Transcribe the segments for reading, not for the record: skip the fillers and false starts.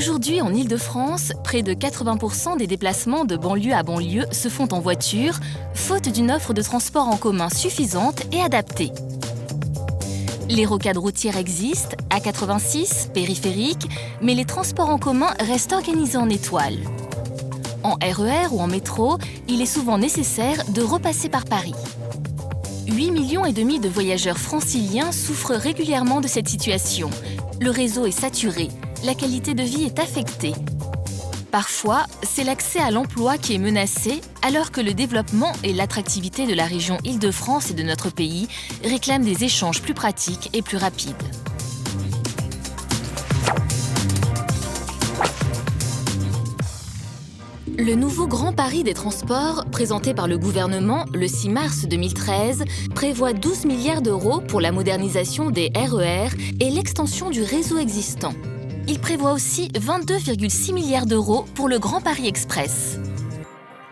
Aujourd'hui, en Île-de-France, près de 80% des déplacements de banlieue à banlieue se font en voiture, faute d'une offre de transport en commun suffisante et adaptée. Les rocades routières existent, A86, périphériques, mais les transports en commun restent organisés en étoile. En RER ou en métro, il est souvent nécessaire de repasser par Paris. 8,5 millions de voyageurs franciliens souffrent régulièrement de cette situation. Le réseau est saturé, la qualité de vie est affectée. Parfois, c'est l'accès à l'emploi qui est menacé, alors que le développement et l'attractivité de la région Île-de-France et de notre pays réclament des échanges plus pratiques et plus rapides. Le nouveau Grand Paris des transports, présenté par le gouvernement le 6 mars 2013, prévoit 12 milliards d'euros pour la modernisation des RER et l'extension du réseau existant. Il prévoit aussi 22,6 milliards d'euros pour le Grand Paris Express.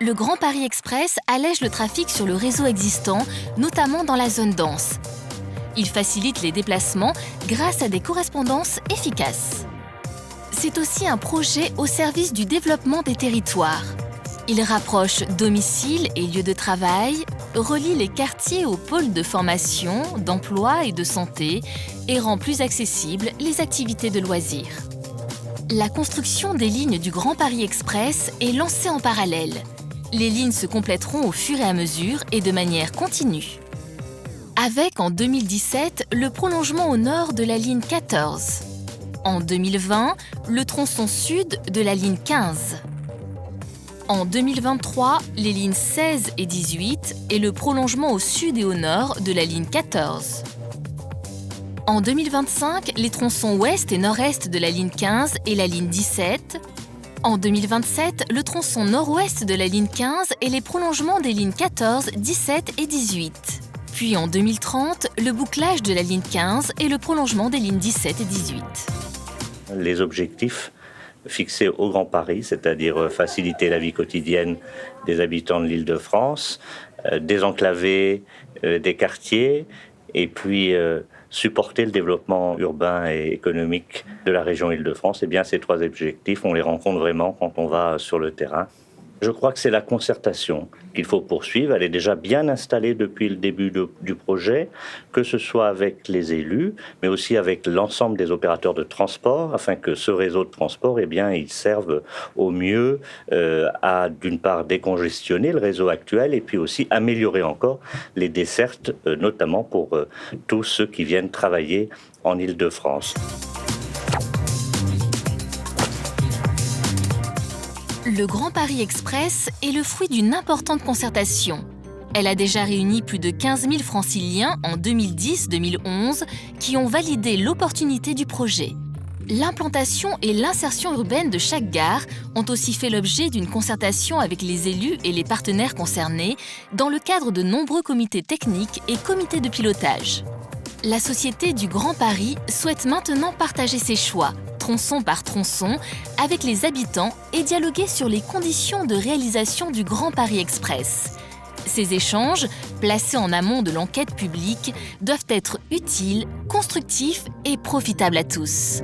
Le Grand Paris Express allège le trafic sur le réseau existant, notamment dans la zone dense. Il facilite les déplacements grâce à des correspondances efficaces. C'est aussi un projet au service du développement des territoires. Il rapproche domicile et lieu de travail, relie les quartiers aux pôles de formation, d'emploi et de santé et rend plus accessibles les activités de loisirs. La construction des lignes du Grand Paris Express est lancée en parallèle. Les lignes se compléteront au fur et à mesure et de manière continue. Avec en 2017 le prolongement au nord de la ligne 14. En 2020, le tronçon sud de la ligne 15. En 2023, les lignes 16 et 18 et le prolongement au sud et au nord de la ligne 14. En 2025, les tronçons ouest et nord-est de la ligne 15 et la ligne 17. En 2027, le tronçon nord-ouest de la ligne 15 et les prolongements des lignes 14, 17 et 18. Puis en 2030, le bouclage de la ligne 15 et le prolongement des lignes 17 et 18. Les objectifs fixés au Grand Paris, c'est-à-dire faciliter la vie quotidienne des habitants de l'Île-de-France, désenclaver des quartiers et puis supporter le développement urbain et économique de la région Île-de-France. Eh bien, ces trois objectifs, on les rencontre vraiment quand on va sur le terrain. Je crois que c'est la concertation qu'il faut poursuivre. Elle est déjà bien installée depuis le début du projet, que ce soit avec les élus, mais aussi avec l'ensemble des opérateurs de transport, afin que ce réseau de transport, eh bien, il serve au mieux à, d'une part, décongestionner le réseau actuel et puis aussi améliorer encore les dessertes, notamment pour tous ceux qui viennent travailler en Île-de-France. Le Grand Paris Express est le fruit d'une importante concertation. Elle a déjà réuni plus de 15 000 franciliens en 2010-2011 qui ont validé l'opportunité du projet. L'implantation et l'insertion urbaine de chaque gare ont aussi fait l'objet d'une concertation avec les élus et les partenaires concernés dans le cadre de nombreux comités techniques et comités de pilotage. La Société du Grand Paris souhaite maintenant partager ses choix, tronçon par tronçon, avec les habitants et dialoguer sur les conditions de réalisation du Grand Paris Express. Ces échanges, placés en amont de l'enquête publique, doivent être utiles, constructifs et profitables à tous.